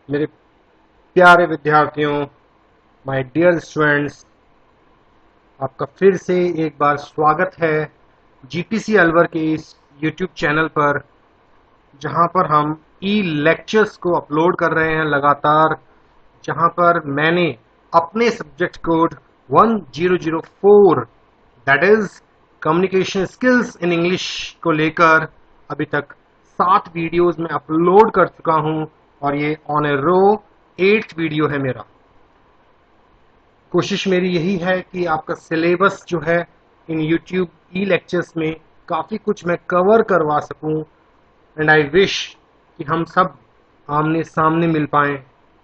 मेरे प्यारे विद्यार्थियों, माय डियर स्टूडेंट्स, आपका फिर से एक बार स्वागत है जीपीसी अलवर के इस यूट्यूब चैनल पर, जहां पर हम ई लेक्चर्स को अपलोड कर रहे हैं लगातार। जहां पर मैंने अपने subject code 1004 that is communication skills in English को लेकर अभी तक 7 वीडियोस में अपलोड कर चुका हूं, और ये on A row 8th video है मेरा। कोशिश मेरी यही है कि आपका सिलेबस जो है इन यूट्यूब ई लेक्चर्स में काफ़ी कुछ मैं कवर करवा सकूं, एंड आई विश कि हम सब आमने सामने मिल पाएं,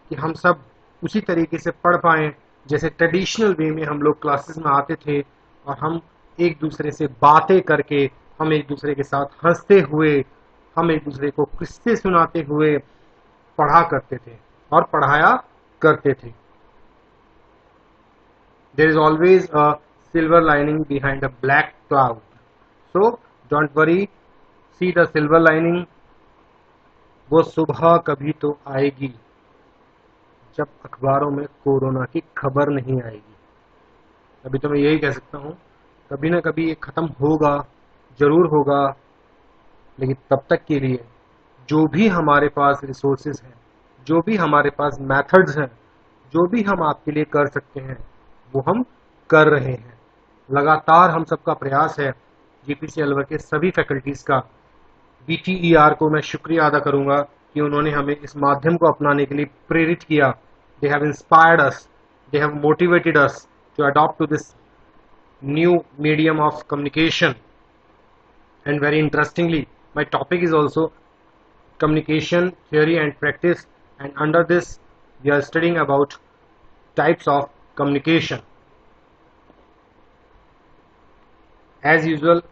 कि हम सब उसी तरीके से पढ़ पाएं जैसे ट्रेडिशनल वे में हम लोग क्लासेस में आते थे, और हम एक दूसरे से बातें करके, हम एक दूसरे के साथ हंसते हुए, हम एक दूसरे को किस्से सुनाते हुए पढ़ा करते थे और पढ़ाया करते थे। There is always a silver lining behind a black cloud. So don't worry, see the silver lining. वो सुबह कभी तो आएगी जब अखबारों में कोरोना की खबर नहीं आएगी। अभी तो मैं यही कह सकता हूँ, कभी ना कभी ये खत्म होगा, जरूर होगा, लेकिन तब तक के लिए जो भी हमारे पास रिसोर्सेज हैं, जो भी हमारे पास मेथड्स हैं, जो भी हम आपके लिए कर सकते हैं, वो हम कर रहे हैं। लगातार हम सबका प्रयास है, जीपीसी अलवर के सभी फैकल्टीज का। बीटीईआर को मैं शुक्रिया अदा करूंगा कि उन्होंने हमें इस माध्यम को अपनाने के लिए प्रेरित किया। They have inspired us, they have motivated us to adopt to this new medium of communication. And very interestingly, my topic is also communication theory and practice, and under this we are studying about types of communication. As usual,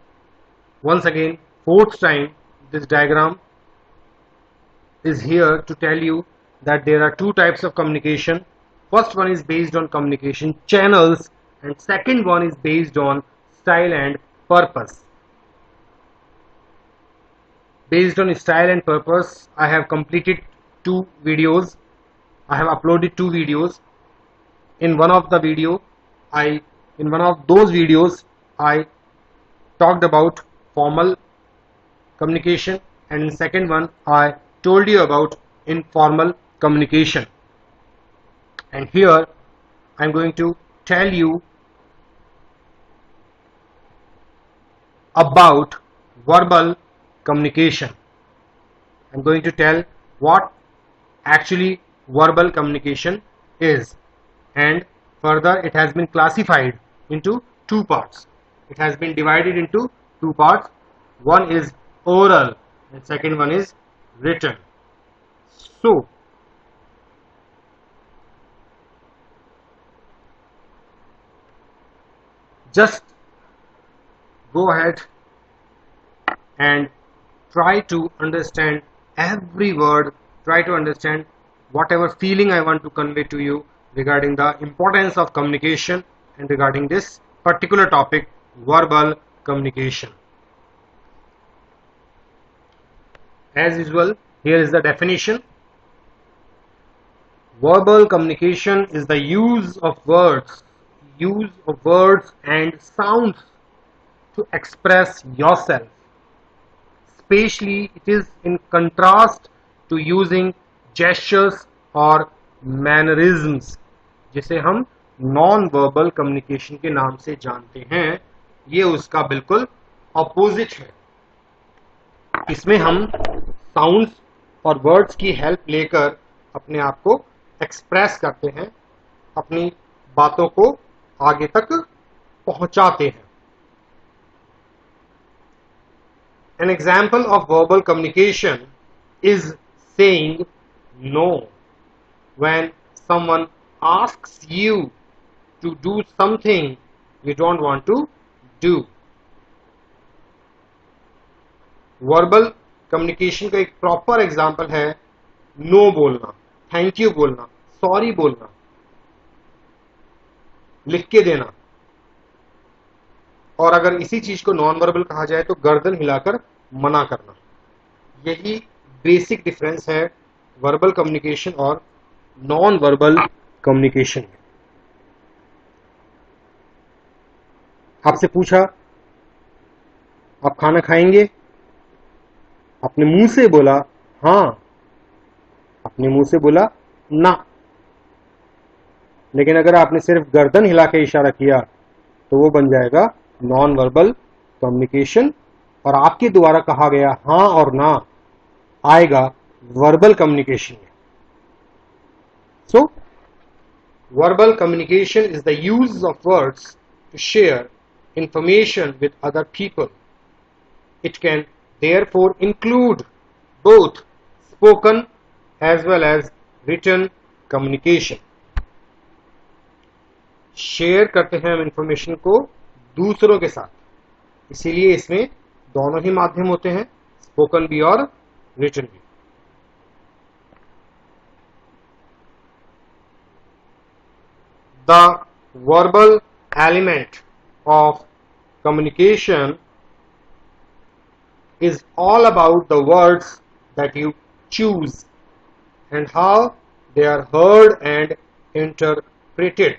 once again, fourth time, this diagram is here to tell you that there are two types of communication. First one is based on communication channels, and second one is based on style and purpose. Based on style and purpose, I have completed 2 videos. I have uploaded 2 videos. In one of those videos, I talked about formal communication, and in second one, I told you about informal communication. And here, I am going to tell you about verbal communication. I'm going to tell what actually verbal communication is, and further it has been classified into 2 parts. It has been divided into 2 parts. One is oral and second one is written. So just go ahead and try to understand every word, try to understand whatever feeling I want to convey to you regarding the importance of communication and regarding this particular topic, verbal communication. As usual, here is the definition. Verbal communication is the use of words and sounds to express yourself. Especially it is in contrast to using gestures or mannerisms, जिसे हम non verbal communication के नाम से जानते हैं। ये उसका बिल्कुल ऑपोजिट है। इसमें हम साउंड्स और वर्ड्स की हेल्प लेकर अपने आप को एक्सप्रेस करते हैं, अपनी बातों को आगे तक पहुंचाते हैं। An example of verbal communication is saying no when someone asks you to do something you don't want to do. Verbal communication का एक प्रॉपर एग्जाम्पल है नो बोलना, थैंक यू बोलना, सॉरी बोलना, लिख के देना। और अगर इसी चीज को नॉन वर्बल कहा जाए तो गर्दन हिलाकर मना करना। यही बेसिक डिफरेंस है वर्बल कम्युनिकेशन और नॉन वर्बल कम्युनिकेशन में। आपसे पूछा आप खाना खाएंगे, अपने मुंह से बोला हाँ, अपने मुंह से बोला ना। लेकिन अगर आपने सिर्फ गर्दन हिला के इशारा किया तो वो बन जाएगा नॉन वर्बल कम्युनिकेशन, और आपके द्वारा कहा गया हाँ और ना आएगा वर्बल कम्युनिकेशन में। So verbal communication is the use of words to share information with other people. It can therefore include both spoken as well as written communication. Share करते हैं हम इंफॉर्मेशन को दूसरों के साथ, इसीलिए इसमें दोनों ही माध्यम होते हैं, स्पोकन भी और रिटन भी। The verbal element of communication is all about the words that you choose and how they are heard and interpreted.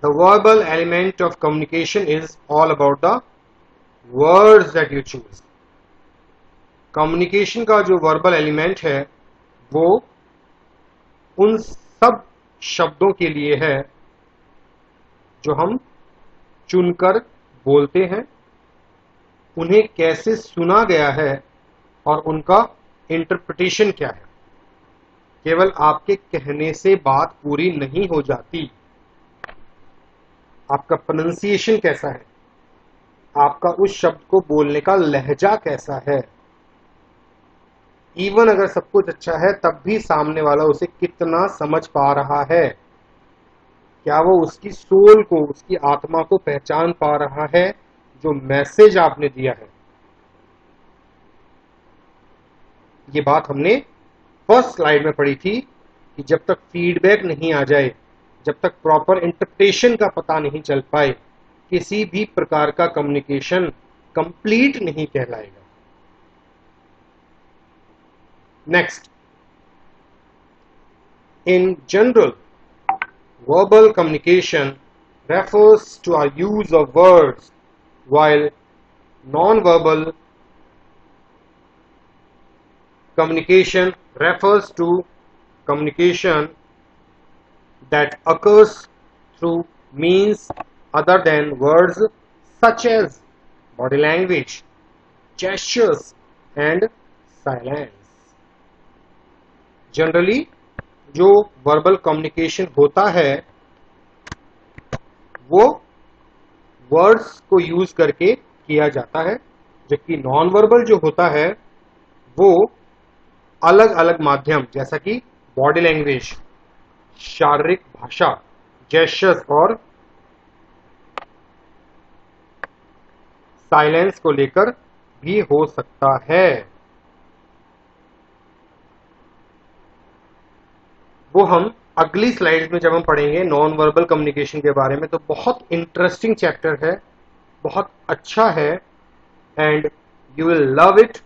The verbal element of communication is all about the words that you choose. Communication का जो verbal element है वो उन सब शब्दों के लिए है जो हम चुनकर बोलते हैं, उन्हें कैसे सुना गया है और उनका इंटरप्रिटेशन क्या है। केवल आपके कहने से बात पूरी नहीं हो जाती, आपका प्रोनाउंसिएशन कैसा है, आपका उस शब्द को बोलने का लहजा कैसा है। इवन अगर सब कुछ अच्छा है तब भी सामने वाला उसे कितना समझ पा रहा है, क्या वो उसकी सोल को, उसकी आत्मा को पहचान पा रहा है जो मैसेज आपने दिया है। ये बात हमने फर्स्ट स्लाइड में पढ़ी थी कि जब तक फीडबैक नहीं आ जाए, जब तक प्रॉपर इंटरप्रिटेशन का पता नहीं चल पाए, किसी भी प्रकार का कम्युनिकेशन कंप्लीट नहीं कहलाएगा। Next, in general verbal communication refers to our use of words, while non-verbal communication refers to communication that occurs through means other than words, such as body language, gestures and silence. Generally, जो verbal communication होता है वो words को use करके किया जाता है, जबकि नॉन वर्बल जो होता है वो अलग अलग माध्यम जैसा कि बॉडी लैंग्वेज, शारीरिक भाषा, जेस्चर्स और साइलेंस को लेकर भी हो सकता है। वो हम अगली स्लाइड्स में जब हम पढ़ेंगे नॉन वर्बल कम्युनिकेशन के बारे में, तो बहुत इंटरेस्टिंग चैप्टर है, बहुत अच्छा है, and you will love it,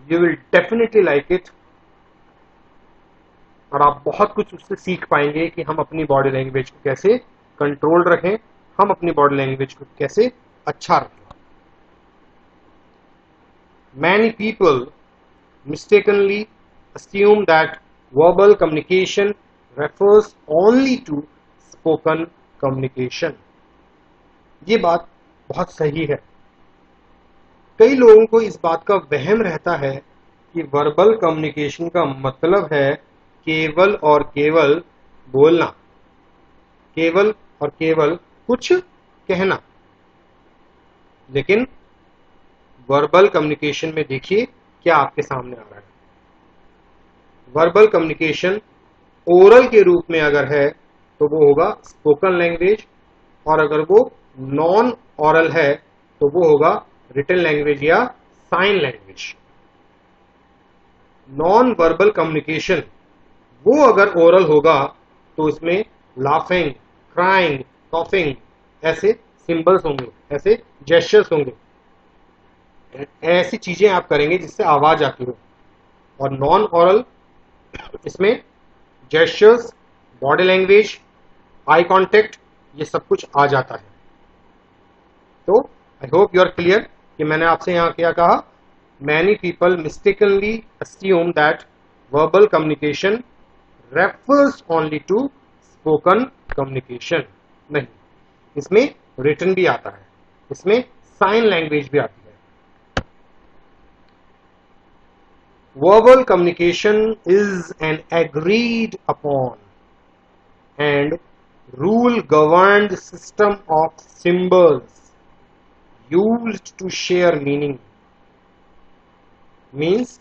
you will definitely like it, और आप बहुत कुछ उससे सीख पाएंगे कि हम अपनी बॉडी लैंग्वेज को कैसे कंट्रोल रखें, हम अपनी बॉडी लैंग्वेज को कैसे अच्छा रखें। Many people mistakenly assume that verbal communication refers only to spoken communication. ये बात बहुत सही है। कई लोगों को इस बात का वहम रहता है कि वर्बल कम्युनिकेशन का मतलब है केवल और केवल बोलना, केवल और केवल कुछ कहना। लेकिन वर्बल कम्युनिकेशन में देखिए क्या आपके सामने आ रहा है। वर्बल कम्युनिकेशन ओरल के रूप में अगर है तो वो होगा स्पोकन लैंग्वेज, और अगर वो नॉन ओरल है तो वो होगा रिटन लैंग्वेज या sign language. Non verbal communication वो अगर ओरल होगा तो इसमें लाफिंग, क्राइंग, कॉफिंग ऐसे सिंबल्स होंगे, ऐसे जेस्चर्स होंगे, ऐसी चीजें आप करेंगे जिससे आवाज आती हो। और नॉन ऑरल इसमें gestures, body language, eye contact, ये सब कुछ आ जाता है। तो I hope you are clear कि मैंने आपसे यहां क्या कहा। Many people mistakenly assume that verbal communication refers only to spoken communication. नहीं, इसमें रिटन भी आता है, इसमें साइन लैंग्वेज भी आती है। Verbal communication is an agreed upon and rule governed system of symbols used to share meaning, means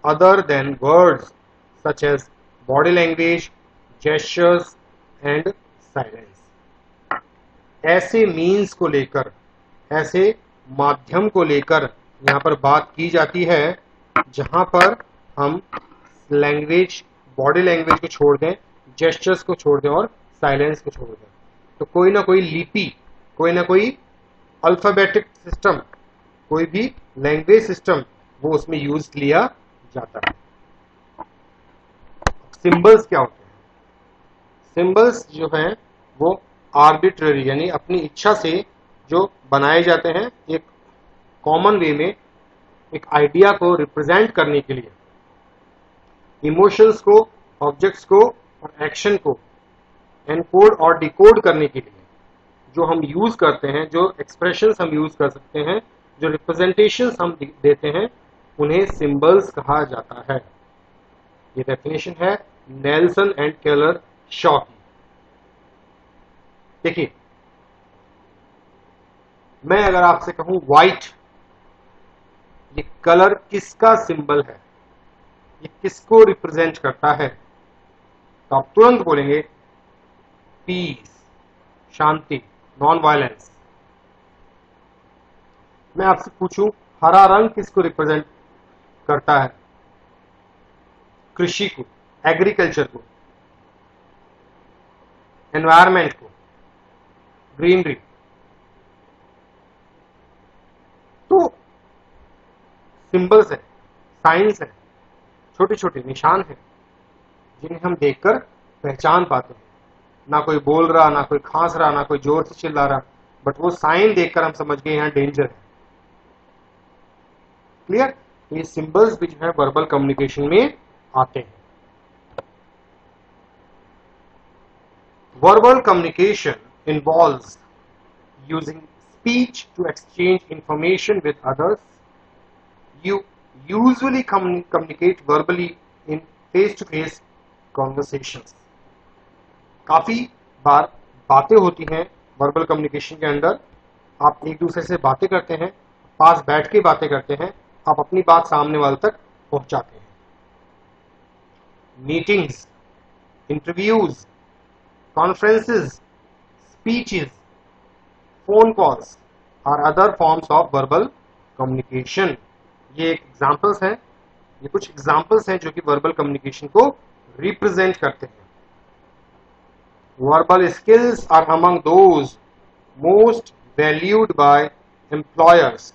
other than words such as body language, gestures and silence। ऐसे मीन्स को लेकर, ऐसे माध्यम को लेकर यहाँ पर बात की जाती है जहां पर हम लैंग्वेज, बॉडी लैंग्वेज को छोड़ दें, जेस्चर्स को छोड़ दें और साइलेंस को छोड़ दें। तो कोई ना कोई लिपि, कोई ना कोई अल्फाबेटिक सिस्टम, कोई भी लैंग्वेज सिस्टम वो उसमें यूज लिया जाता है। सिंबल्स क्या होते हैं? सिंबल्स जो हैं वो आर्बिट्ररी यानी अपनी इच्छा से जो बनाए जाते हैं, एक कॉमन वे में एक आइडिया को रिप्रेजेंट करने के लिए, इमोशंस को, ऑब्जेक्ट्स को और एक्शन को एनकोड और डिकोड करने के लिए जो हम यूज करते हैं, जो एक्सप्रेशंस हम यूज कर सकते हैं, जो रिप्रेजेंटेशंस हम देते हैं, उन्हें सिंबल्स कहा जाता है। ये डेफिनेशन है नेल्सन एंड केलर शॉ की। देखिए, मैं अगर आपसे कहूं व्हाइट, ये कलर किसका सिंबल है, ये किसको रिप्रेजेंट करता है, तो आप तुरंत बोलेंगे पीस, शांति, नॉन वायलेंस। मैं आपसे पूछूं हरा रंग किसको रिप्रेजेंट करता है? कृषि को, एग्रीकल्चर को, एनवायरमेंट को, ग्रीनरी। तो सिंबल्स है, साइंस है, छोटे छोटे निशान है जिन्हें हम देखकर पहचान पाते हैं। ना कोई बोल रहा, ना कोई खांस रहा, ना कोई जोर से चिल्ला रहा, बट वो साइन देखकर हम समझ गए यहां डेंजर है। क्लियर? ये सिंबल्स भी जो है वर्बल कम्युनिकेशन में आते हैं। Verbal communication involves using speech to exchange information with others. You usually communicate verbally in face-to-face conversations। काफी बार बातें होती हैं वर्बल कम्युनिकेशन के अंदर। आप एक दूसरे से बातें करते हैं, पास बैठ के बातें करते हैं, आप अपनी बात सामने वाले तक पहुंचाते हैं। Meetings, interviews, conferences, speeches, phone calls और other forms of verbal communication. ये एग्जाम्पल्स हैं, ये कुछ एग्जाम्पल्स हैं जो कि वर्बल कम्युनिकेशन को रिप्रेजेंट करते हैं। Verbal skills are among those most valued by employers,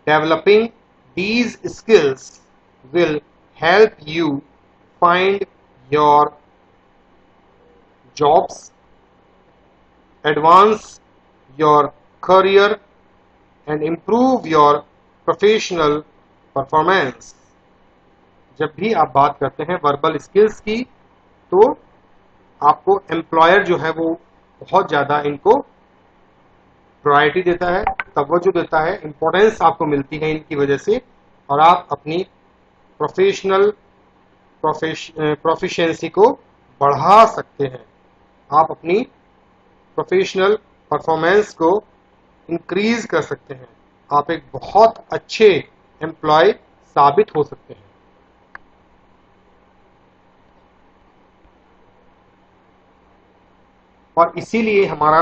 developing these skills will help you find your jobs, advance your career and improve your professional performance। जब भी आप बात करते हैं वर्बल स्किल्स की, तो आपको एम्प्लॉयर जो है वो बहुत ज्यादा इनको प्रायोरिटी देता है, तवज्जो देता है, इंपॉर्टेंस आपको मिलती है इनकी वजह से, और आप अपनी प्रोफिशिएंसी को बढ़ा सकते हैं। आप अपनी प्रोफेशनल परफॉर्मेंस को इंक्रीज कर सकते हैं। आप एक बहुत अच्छे एम्प्लॉय साबित हो सकते हैं। और इसीलिए हमारा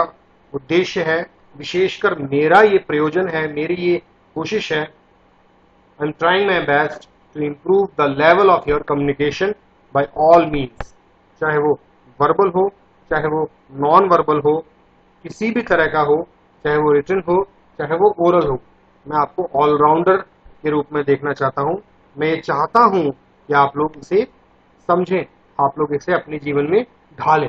उद्देश्य है, विशेषकर मेरा ये प्रयोजन है, मेरी ये कोशिश है, I am trying my best to improve the level of your communication by all means. चाहे वो वर्बल हो, चाहे वो नॉन वर्बल हो, किसी भी तरह का हो, चाहे वो रिटन हो, चाहे वो ओरल हो। मैं आपको ऑलराउंडर के रूप में देखना चाहता हूं। मैं चाहता हूं कि आप लोग इसे समझें, आप लोग इसे अपने जीवन में ढालें।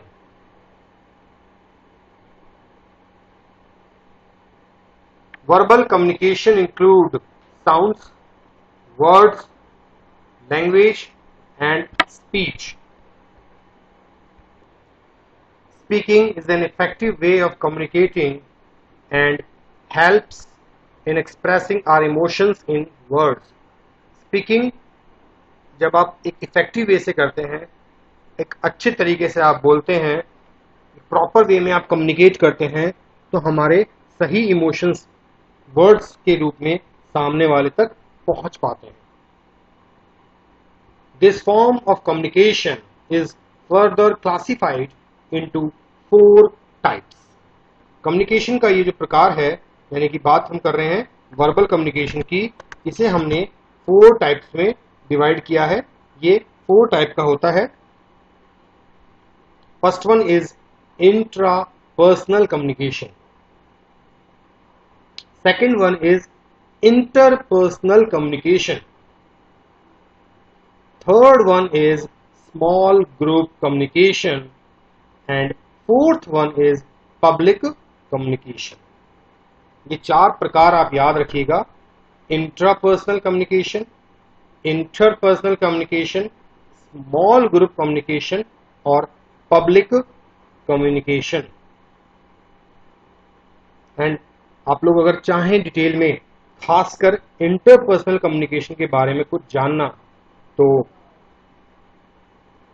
Verbal communication include sounds, words, language and speech. Speaking is an effective way of communicating and helps in expressing our emotions in words. Speaking जब आप एक इफेक्टिव वे से करते हैं, एक अच्छे तरीके से आप बोलते हैं, प्रॉपर वे में आप कम्युनिकेट करते हैं, तो हमारे सही इमोशंस वर्ड्स के रूप में सामने वाले तक पहुंच पाते हैं। This form of communication is further classified into 4 types. Communication का ये जो प्रकार है, यानी कि बात हम कर रहे हैं वर्बल कम्युनिकेशन की, इसे हमने 4 टाइप्स में डिवाइड किया है। ये 4 टाइप का होता है। First one is intrapersonal communication, second one is interpersonal communication, third one is small group communication and fourth one is public communication. ये 4 प्रकार आप याद रखिएगा, intrapersonal communication, interpersonal communication, small group communication और पब्लिक कम्युनिकेशन। एंड आप लोग अगर चाहें डिटेल में खासकर इंटरपर्सनल कम्युनिकेशन के बारे में कुछ जानना, तो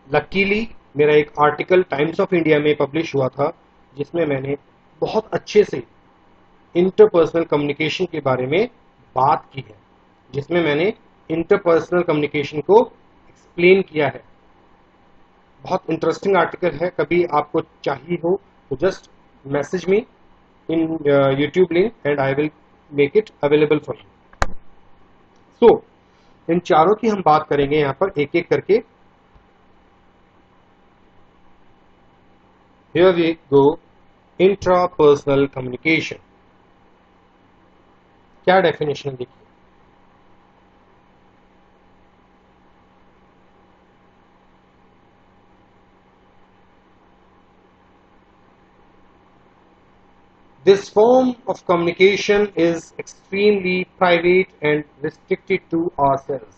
लकीली मेरा एक आर्टिकल टाइम्स ऑफ इंडिया में पब्लिश हुआ था, जिसमें मैंने बहुत अच्छे से इंटरपर्सनल कम्युनिकेशन के बारे में बात की है, जिसमें मैंने इंटरपर्सनल कम्युनिकेशन को एक्सप्लेन किया है। बहुत इंटरेस्टिंग आर्टिकल है, कभी आपको चाहिए हो तो just message me in YouTube link and I will make it available for you. So इन चारों की हम बात करेंगे यहाँ पर एक एक करके। Here we go, intrapersonal communication. क्या डेफिनेशन देखिए, this form of communication is extremely private and restricted to ourselves.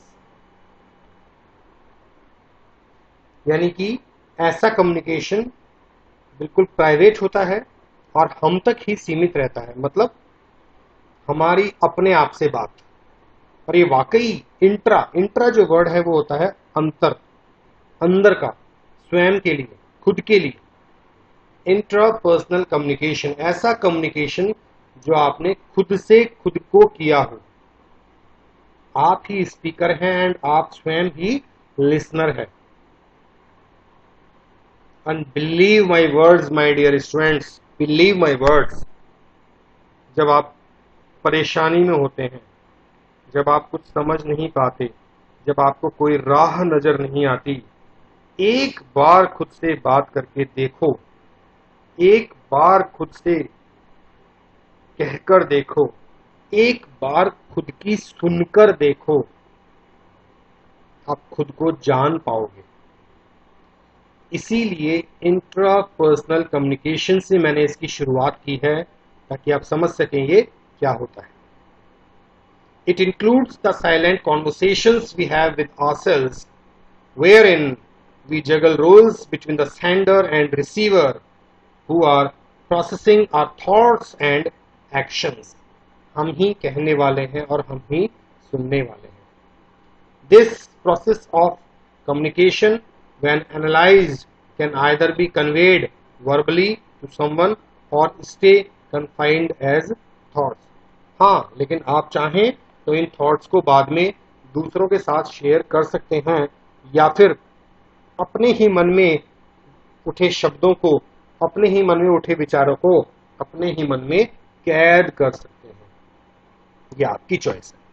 यानी कि ऐसा कम्युनिकेशन बिल्कुल प्राइवेट होता है और हम तक ही सीमित रहता है, मतलब हमारी अपने आप से बात। और ये वाकई इंट्रा जो वर्ड है वो होता है अंतर, अंदर का, स्वयं के लिए, खुद के लिए। इंट्रापर्सनल कम्युनिकेशन, ऐसा कम्युनिकेशन जो आपने खुद से खुद को किया हो। आप ही स्पीकर हैं एंड आप स्वयं ही लिसनर है। And believe my words, my dear students, believe my words. जब आप परेशानी में होते हैं, जब आप कुछ समझ नहीं पाते, जब आपको कोई राह नजर नहीं आती, एक बार खुद से बात करके देखो, एक बार खुद से कहकर देखो, एक बार खुद की सुनकर देखो, आप खुद को जान पाओगे। इसीलिए इंट्रापर्सनल कम्युनिकेशन से मैंने इसकी शुरुआत की है, ताकि आप समझ सकें ये क्या होता है। It includes the silent conversations we have with ourselves, wherein we juggle roles between the sender and receiver, who are processing our thoughts and actions. हम ही कहने वाले हैं और हम ही सुनने वाले हैं। This process of communication, when analyzed, can either be conveyed verbally to someone or stay confined as thoughts. हाँ, लेकिन आप चाहें तो इन थॉट्स को बाद में दूसरों के साथ शेयर कर सकते हैं, या फिर अपने ही मन में उठे शब्दों को, अपने ही मन में उठे विचारों को अपने ही मन में कैद कर सकते हैं। ये आपकी चॉइस है।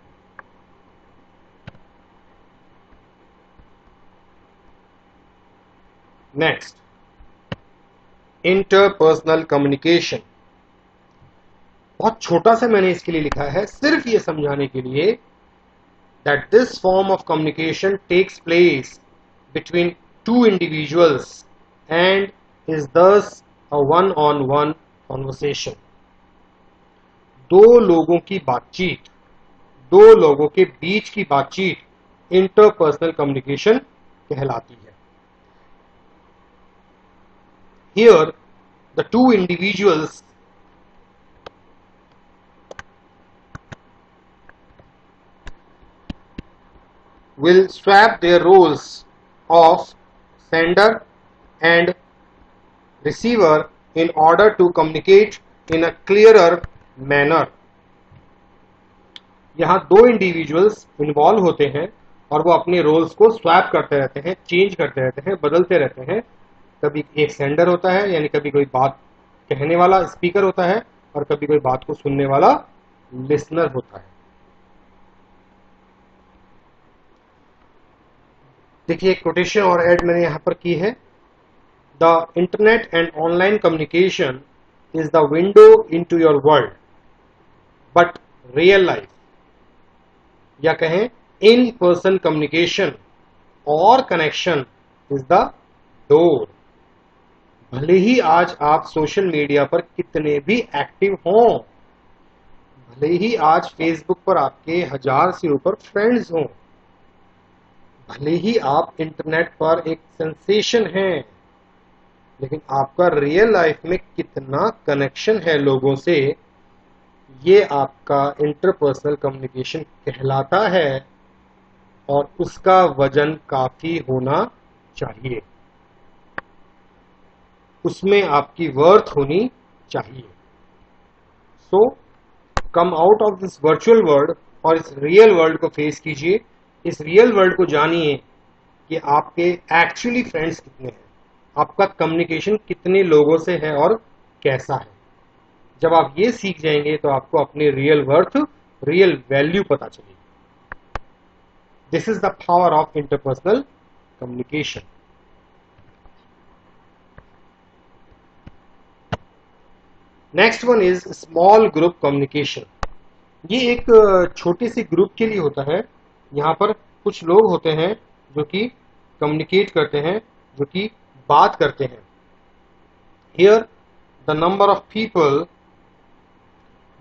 Next, interpersonal communication. बहुत छोटा सा मैंने इसके लिए लिखा है, सिर्फ ये समझाने के लिए that this form of communication takes place between two individuals and is thus a one-on-one conversation. दो लोगों की बातचीत, दो लोगों के बीच की बातचीत इंटरपर्सनल कम्युनिकेशन कहलाती है. Here, the two individuals will swap their roles of sender and receiver in order to communicate in a clearer manner. यहाँ दो इंडिविजुअल्स इन्वॉल्व होते हैं और वो अपने रोल्स को स्वैप करते रहते हैं, चेंज करते रहते हैं, बदलते रहते हैं. कभी एक सेंडर होता है, यानी कभी कोई बात कहने वाला स्पीकर होता है और कभी कोई बात को सुनने वाला लिसनर होता है. देखिए एक कोटेशन और ऐड मैंने यहां पर की है. The internet and online communication is the window into your world, but real life या कहें इन पर्सन कम्युनिकेशन और कनेक्शन इज द डोर. भले ही आज आप सोशल मीडिया पर कितने भी एक्टिव हों, भले ही आज फेसबुक पर आपके 1000 से ऊपर फ्रेंड्स हों, भले ही आप इंटरनेट पर एक सेंसेशन हैं, लेकिन आपका रियल लाइफ में कितना कनेक्शन है लोगों से, ये आपका इंटरपर्सनल कम्युनिकेशन कहलाता है और उसका वजन काफी होना चाहिए, उसमें आपकी वर्थ होनी चाहिए. So come out of this virtual world और इस रियल वर्ल्ड को फेस कीजिए. इस रियल वर्ल्ड को जानिए कि आपके एक्चुअली फ्रेंड्स कितने हैं, आपका कम्युनिकेशन कितने लोगों से है और कैसा है. जब आप ये सीख जाएंगे तो आपको अपनी रियल वर्थ, रियल वैल्यू पता चलेगी. This is the power of interpersonal communication. Next one is small group communication. ये एक छोटी सी ग्रुप के लिए होता है. यहाँ पर कुछ लोग होते हैं जो कि कम्युनिकेट करते हैं, जो कि बात करते हैं. Here the number of people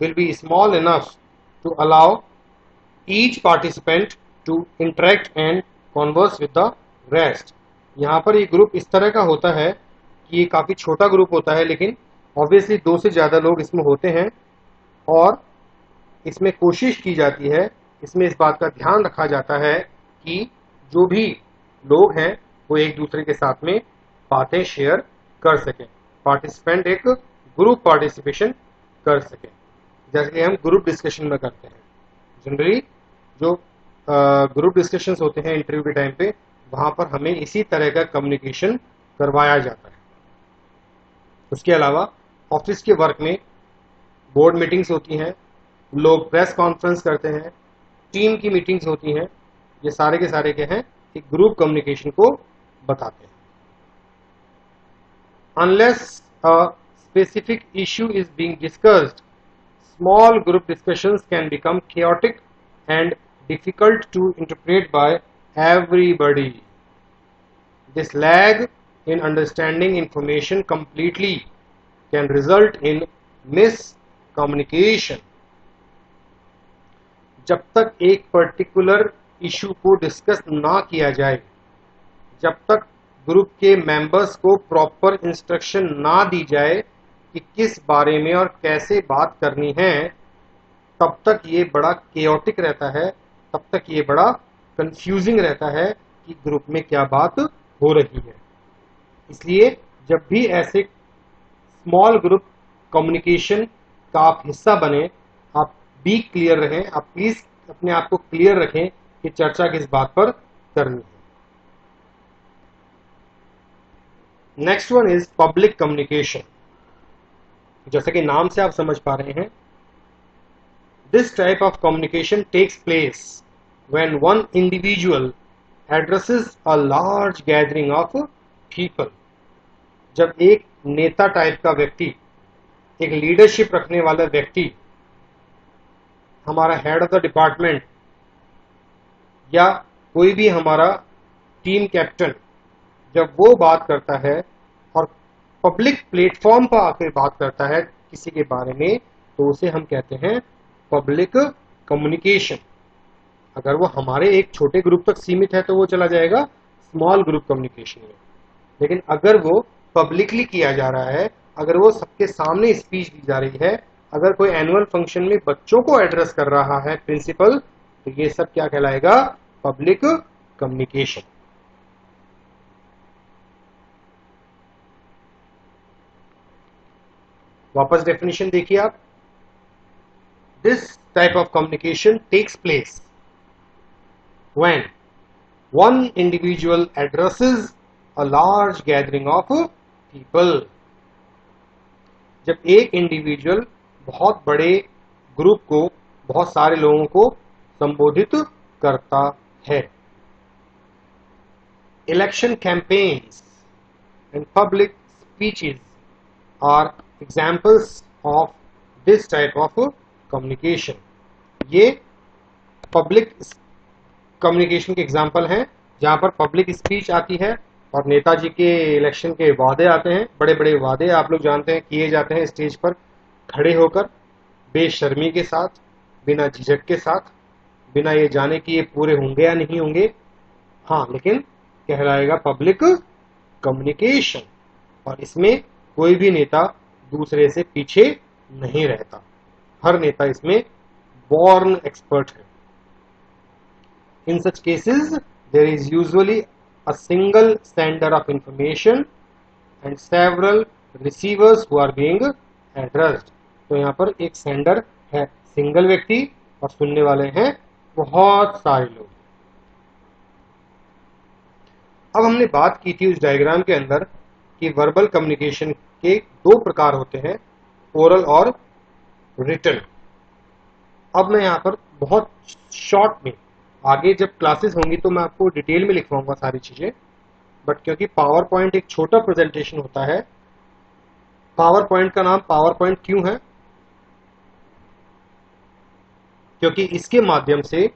will be small enough to allow each participant to interact and converse with the rest. यहाँ पर ये ग्रुप इस तरह का होता है कि ये काफी छोटा ग्रुप होता है, लेकिन ऑब्वियसली 2 से ज्यादा लोग इसमें होते हैं और इसमें कोशिश की जाती है, इसमें इस बात का ध्यान रखा जाता है कि जो भी लोग हैं वो एक दूसरे के साथ में बातें शेयर कर सकें, पार्टिसिपेंट एक ग्रुप पार्टिसिपेशन कर सकें, जैसे कि हम ग्रुप डिस्कशन में करते हैं. जनरली जो ग्रुप डिस्कशंस होते हैं इंटरव्यू के टाइम पे, वहां पर हमें इसी तरह का कम्युनिकेशन करवाया जाता है. उसके अलावा ऑफिस के वर्क में बोर्ड मीटिंग्स होती हैं, लोग प्रेस कॉन्फ्रेंस करते हैं, टीम की मीटिंग्स होती हैं, ये सारे के सारे क्या हैं, एक ग्रुप कम्युनिकेशन को बताते हैं. Unless a specific issue is being discussed, small group discussions can become chaotic and difficult to interpret by everybody. This lag in understanding information completely can result in miscommunication. जब तक एक particular issue को discuss ना किया जाए, जब तक group के मेंबर्स को प्रॉपर इंस्ट्रक्शन ना दी जाए कि किस बारे में और कैसे बात करनी है, तब तक ये बड़ा केओटिक रहता है, तब तक ये बड़ा कंफ्यूजिंग रहता है कि ग्रुप में क्या बात हो रही है. इसलिए जब भी ऐसे स्मॉल ग्रुप कम्युनिकेशन का आप हिस्सा बने, आप बी क्लियर रहें, आप प्लीज अपने आप को क्लियर रखें कि चर्चा किस बात पर करनी है. Next one is public communication. जैसे कि नाम से आप समझ पा रहे हैं, this type of communication takes place when one individual addresses a large gathering of people. जब एक नेता टाइप का व्यक्ति, एक लीडरशिप रखने वाला व्यक्ति, हमारा हेड ऑफ द डिपार्टमेंट या कोई भी हमारा टीम कैप्टन जब वो बात करता है और पब्लिक प्लेटफॉर्म पर आकर बात करता है किसी के बारे में, तो उसे हम कहते हैं पब्लिक कम्युनिकेशन। अगर वो हमारे एक छोटे ग्रुप तक सीमित है तो वो चला जाएगा स्मॉल ग्रुप कम्युनिकेशन में। लेकिन अगर वो पब्लिकली किया जा रहा है, अगर वो सबके सामने स्पीच दी जा रही है, अगर कोई एनुअल फंक्शन में बच्चों को एड्रेस कर रहा है प्रिंसिपल, तो ये सब क्या कहलाएगा? Public communication. वापस डेफिनेशन देखिए आप। This type of communication takes place when one individual addresses a large gathering of people. जब एक इंडिविजुअल बहुत बड़े ग्रुप को, बहुत सारे लोगों को संबोधित करता है। Election campaigns and public speeches are examples of this type of communication. ये पब्लिक कम्युनिकेशन के एग्जाम्पल हैं, जहां पर पब्लिक स्पीच आती है और नेताजी के इलेक्शन के वादे आते हैं। बड़े बड़े वादे आप लोग जानते हैं किए जाते हैं स्टेज पर खड़े होकर, बेशर्मी के साथ, बिना झिझक के साथ, बिना ये जाने कि ये पूरे होंगे या नहीं होंगे। हाँ, लेकिन कहलाएगा पब्लिक कम्युनिकेशन। और इसमें कोई भी नेता दूसरे से पीछे नहीं रहता, हर नेता इसमें बॉर्न एक्सपर्ट है। In such cases, there is usually a single sender of information and several receivers who are being addressed. तो यहाँ पर एक सेंडर है, सिंगल व्यक्ति, और सुनने वाले हैं बहुत सारे लोग। अब हमने बात की थी उस डायग्राम के अंदर कि वर्बल कम्युनिकेशन के दो प्रकार होते हैं, ओरल और रिटन। अब मैं यहाँ पर बहुत शॉर्ट में, आगे जब क्लासेस होंगी तो मैं आपको डिटेल में लिखवाऊंगा सारी चीजें, बट क्योंकि पावर पॉइंट एक छोटा प्रेजेंटेशन होता है। पावर पॉइंट का नाम पावर पॉइंट क्यों है? क्योंकि इसके माध्यम से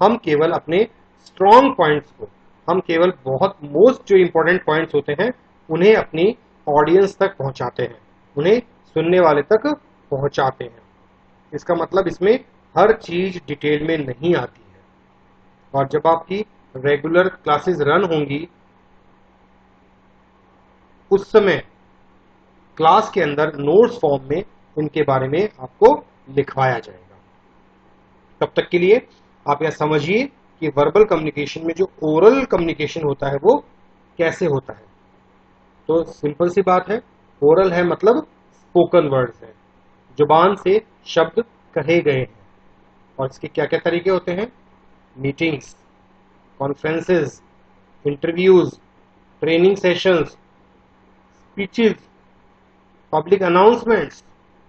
हम केवल अपने स्ट्रॉन्ग पॉइंट्स को, हम केवल बहुत मोस्ट जो इंपॉर्टेंट पॉइंट्स होते हैं उन्हें अपनी ऑडियंस तक पहुंचाते हैं, उन्हें सुनने वाले तक पहुंचाते हैं। इसका मतलब इसमें हर चीज डिटेल में नहीं आती है। और जब आपकी रेगुलर क्लासेस रन होंगी उस समय क्लास के अंदर नोट्स फॉर्म में इनके बारे में आपको लिखवाया जाएगा। तब तक के लिए आप यह समझिए कि वर्बल कम्युनिकेशन में जो ओरल कम्युनिकेशन होता है वो कैसे होता है। तो सिंपल सी बात है, ओरल है मतलब स्पोकन वर्ड्स है, जुबान से शब्द कहे गए हैं। और इसके क्या क्या तरीके होते हैं? Meetings, conferences, interviews, training sessions, speeches, public announcements,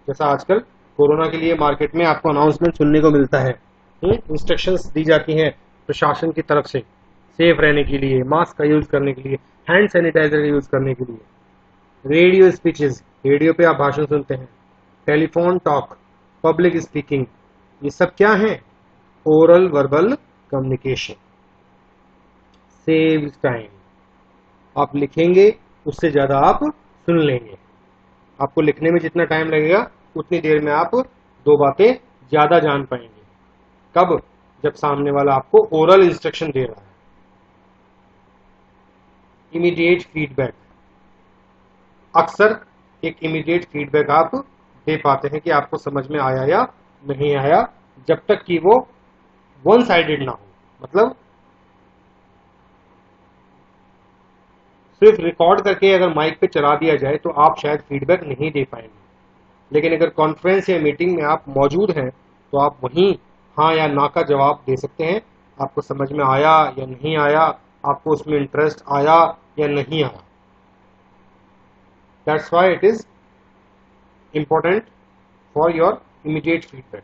जैसा आजकल कोरोना के लिए मार्केट में आपको अनाउंसमेंट सुनने को मिलता है, इंस्ट्रक्शंस दी जाती हैं प्रशासन की तरफ से सेफ रहने के लिए, मास्क का यूज करने के लिए, हैंड सैनिटाइजर का यूज करने के लिए। रेडियो स्पीचेस, रेडियो पे आप भाषण सुनते हैं, टेलीफोन टॉक, पब्लिक स्पीकिंग, ये सब क्या है? Oral verbal communication. Save time, आप लिखेंगे उससे ज्यादा आप सुन लेंगे। आपको लिखने में जितना टाइम लगेगा उतनी देर में आप दो बातें ज्यादा जान पाएंगे। कब? जब सामने वाला आपको ओरल इंस्ट्रक्शन दे रहा है। इमीडिएट फीडबैक, अक्सर एक इमीडिएट फीडबैक आप दे पाते हैं कि आपको समझ में आया या नहीं आया, जब तक कि वो वन साइडेड ना हो। मतलब सिर्फ रिकॉर्ड करके अगर माइक पे चला दिया जाए तो आप शायद फीडबैक नहीं दे पाएंगे, लेकिन अगर कॉन्फ्रेंस या मीटिंग में आप मौजूद हैं तो आप वहीं हाँ या ना का जवाब दे सकते हैं। आपको समझ में आया या नहीं आया, आपको उसमें इंटरेस्ट आया या नहीं आया। That's why it is important for your immediate feedback.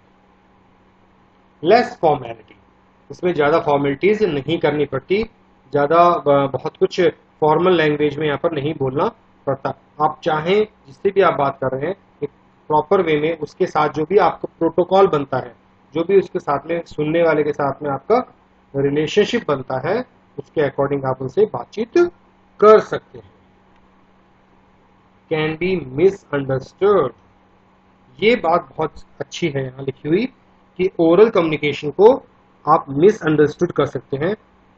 Less formality, इसमें ज्यादा फॉर्मेलिटीज नहीं करनी पड़ती, ज्यादा बहुत कुछ फॉर्मल लैंग्वेज में यहाँ पर नहीं बोलना पड़ता। आप चाहें जिससे भी आप बात कर रहे हैं एक प्रॉपर वे में, उसके साथ जो भी आपका प्रोटोकॉल बनता है, जो भी उसके साथ में सुनने वाले के साथ में आपका रिलेशनशिप बनता है उसके अकॉर्डिंग आप उनसे बातचीत कर सकते हैं। कैन बी मिसअंडरस्टूड, ये बात बहुत अच्छी है यहाँ लिखी हुई कि ओरल कम्युनिकेशन को आप मिसअंडरस्टूड कर सकते हैं,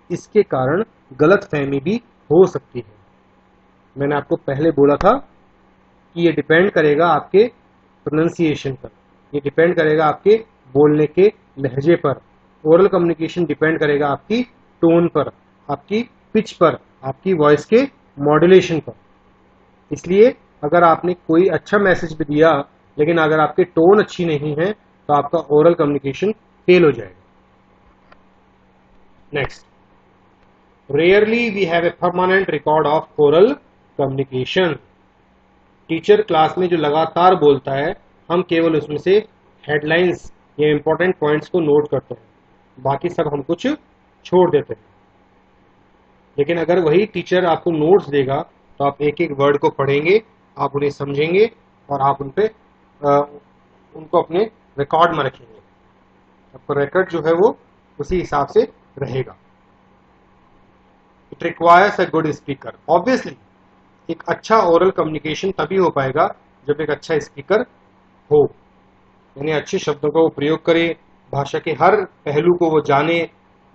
इसके कारण गलत फहमी भी हो सकती है। मैंने आपको पहले बोला था कि ये डिपेंड करेगा आपके प्रोनाउंसिएशन पर, ये डिपेंड करेगा आपके बोलने के लहजे पर। ओरल कम्युनिकेशन डिपेंड करेगा आपकी टोन पर, आपकी पिच पर, आपकी वॉइस के मॉड्यूलेशन पर। इसलिए अगर आपने कोई अच्छा मैसेज भी दिया लेकिन अगर आपकी टोन अच्छी नहीं है तो आपका ओरल कम्युनिकेशन फेल हो जाएगा। Next, rarely we have a permanent record of oral communication. Teacher class में जो लगातार बोलता है हम केवल उसमें से हेडलाइंस या इंपॉर्टेंट पॉइंट्स को नोट करते हैं, बाकी सब हम कुछ छोड़ देते हैं। लेकिन अगर वही टीचर आपको नोट्स देगा तो आप एक एक वर्ड को पढ़ेंगे, आप उन्हें समझेंगे और आप उनको अपने रिकॉर्ड में रखेंगे। आपका रिकॉर्ड जो है वो उसी हिसाब से रहेगा। It requires a good speaker. Obviously एक अच्छा ओरल कम्युनिकेशन तभी हो पाएगा जब एक अच्छा स्पीकर हो, यानी अच्छे शब्दों का वो प्रयोग करे, भाषा के हर पहलू को वो जाने,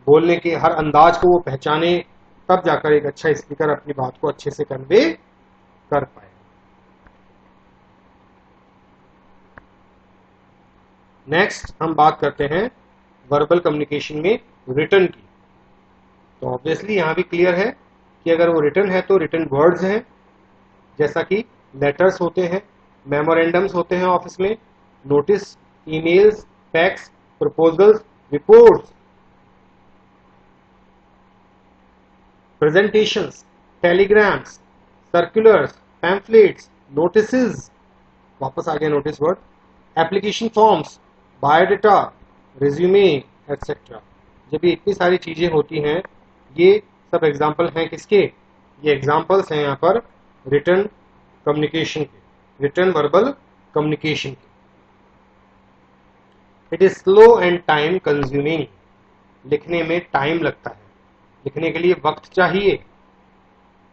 बोलने के हर अंदाज को वो पहचाने, तब जाकर एक अच्छा स्पीकर अपनी बात को अच्छे से कन्वे कर पाए। नेक्स्ट हम बात करते हैं वर्बल कम्युनिकेशन में रिटन की। तो ऑब्वियसली यहां भी क्लियर है कि अगर वो रिटन है तो रिटन वर्ड्स हैं, जैसा कि लेटर्स होते हैं, मेमोरेंडम्स होते हैं ऑफिस में, notice, emails, fax, proposals, reports, presentations, telegrams, circulars, pamphlets, notices, वापस आ गया notice word, application forms, biodata, resume etcetera. जब ये इतनी सारी चीजें होती हैं, ये सब एग्जाम्पल हैं किसके? ये एग्जाम्पल्स हैं यहाँ पर रिटन कम्युनिकेशन के, रिटन वर्बल कम्युनिकेशन के। It is slow and time consuming, लिखने में टाइम लगता है, लिखने के लिए वक्त चाहिए,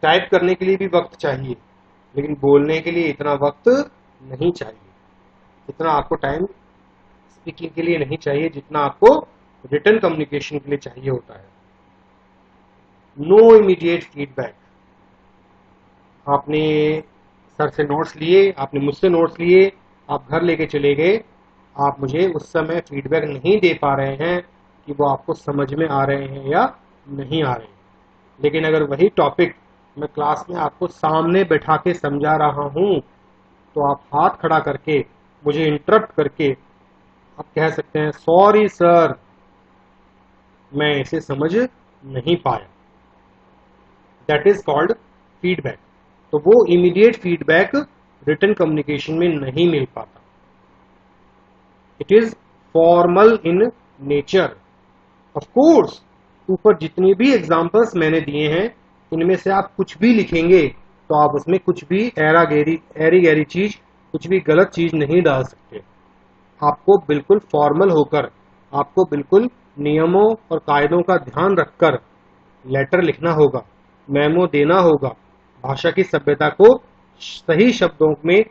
टाइप करने के लिए भी वक्त चाहिए, लेकिन बोलने के लिए इतना वक्त नहीं चाहिए, इतना आपको टाइम स्पीकिंग के लिए नहीं चाहिए जितना आपको रिटन कम्युनिकेशन के लिए चाहिए होता है। नो इमीडिएट फीडबैक, आपने सर से नोट्स लिए, आपने मुझसे नोट्स लिए, आप घर लेके चले गए, आप मुझे उस समय फीडबैक नहीं दे पा रहे हैं कि वो आपको समझ में आ रहे हैं या नहीं आ रहे हैं। लेकिन अगर वही टॉपिक मैं क्लास में आपको सामने बैठा के समझा रहा हूं तो आप हाथ खड़ा करके मुझे इंटरप्ट करके आप कह सकते हैं सॉरी सर मैं इसे समझ नहीं पाया। That is called feedback. तो वो इमीडिएट फीडबैक रिटन कम्युनिकेशन में नहीं मिल पाता। It is formal in nature. Of course ऊपर जितने भी एग्जांपल्स मैंने दिए हैं इनमें से आप कुछ भी लिखेंगे तो आप उसमें कुछ भी एरी गैरी चीज, कुछ भी गलत चीज नहीं डाल सकते। आपको बिल्कुल फॉर्मल होकर, आपको बिल्कुल नियमों और कायदों का ध्यान रखकर लेटर लिखना होगा, मेमो देना होगा, भाषा की सभ्यता को सही शब्दों में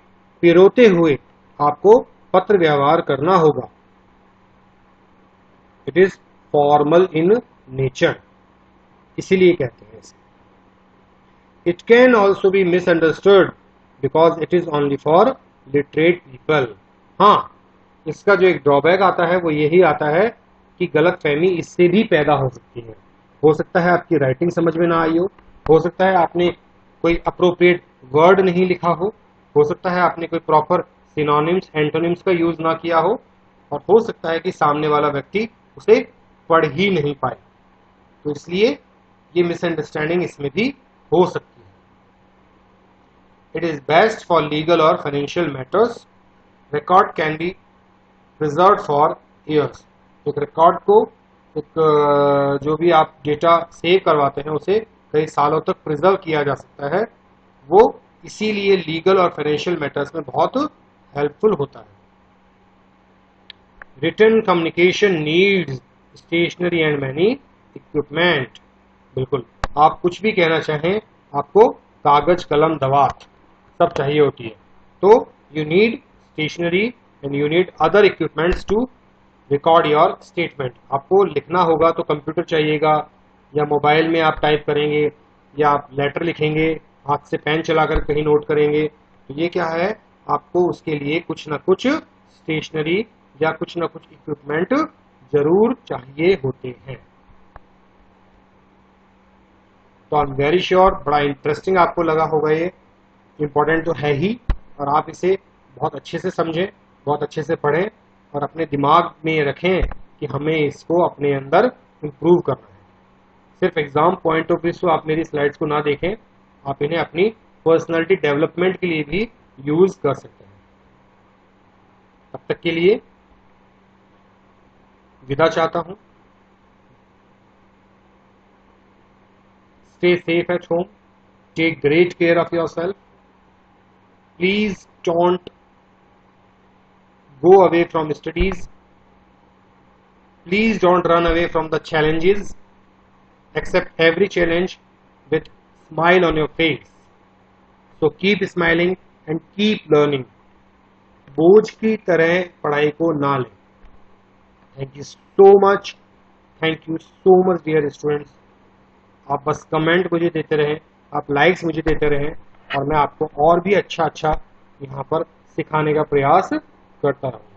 पिरोते हुए आपको पत्र व्यवहार करना होगा। It is formal in nature, इसीलिए कहते हैं इसे। It can also be misunderstood because it is only for literate people. हाँ, इसका जो एक ड्रॉबैक आता है वो यही आता है कि गलत फहमी इससे भी पैदा हो सकती है। हो सकता है आपकी राइटिंग समझ में ना आई हो सकता है आपने कोई अप्रोप्रिएट वर्ड नहीं लिखा हो सकता है आपने कोई प्रॉपर सिनोनिम्स एंटोनिम्स का यूज ना किया और हो सकता है कि सामने वाला व्यक्ति उसे पढ़ ही नहीं पाए। तो इसलिए ये मिसअंडरस्टैंडिंग इसमें भी हो सकती है। It is best for legal और financial matters. Record can be preserve for years. एक रिकॉर्ड को, एक जो भी आप डेटा सेव करवाते हैं उसे कई सालों तक प्रिजर्व किया जा सकता है। वो इसीलिए लीगल और फाइनेंशियल मैटर्स में बहुत हेल्पफुल होता है। Written communication needs stationery and many equipment. बिल्कुल, आप कुछ भी कहना चाहें, आपको कागज कलम दवात सब चाहिए होती है। तो you need stationery and you need other equipments to record your statement. आपको लिखना होगा तो कंप्यूटर चाहिएगा, या मोबाइल में आप टाइप करेंगे, या आप लेटर लिखेंगे, हाथ से पेन चलाकर कहीं नोट करेंगे। तो ये क्या है, आपको उसके लिए कुछ ना कुछ स्टेशनरी या कुछ ना कुछ इक्विपमेंट जरूर चाहिए होते हैं। तो आई एम वेरी श्योर बड़ा इंटरेस्टिंग आपको लगा होगा, ये इम्पोर्टेंट तो है ही, और आप इसे बहुत अच्छे से समझें, बहुत अच्छे से पढ़ें और अपने दिमाग में रखें कि हमें इसको अपने अंदर इम्प्रूव करना है। सिर्फ एग्जाम पॉइंट ऑफ व्यू से आप मेरी स्लाइड्स को ना देखें, आप इन्हें अपनी पर्सनालिटी डेवलपमेंट के लिए भी यूज कर सकते हैं। तब तक के लिए विदा चाहता हूं। Stay safe at home. Take great care of yourself. Please don't go away from studies. Please don't run away from the challenges. Accept every challenge with smile on your face. So keep smiling and keep learning. बोझ की तरह पढ़ाई को ना लें। Thank you so much. Thank you so much, dear students. आप बस comment मुझे देते रहें, आप लाइक्स मुझे देते रहें, और मैं आपको और भी अच्छा अच्छा यहाँ पर सिखाने का प्रयास करता रहूँ।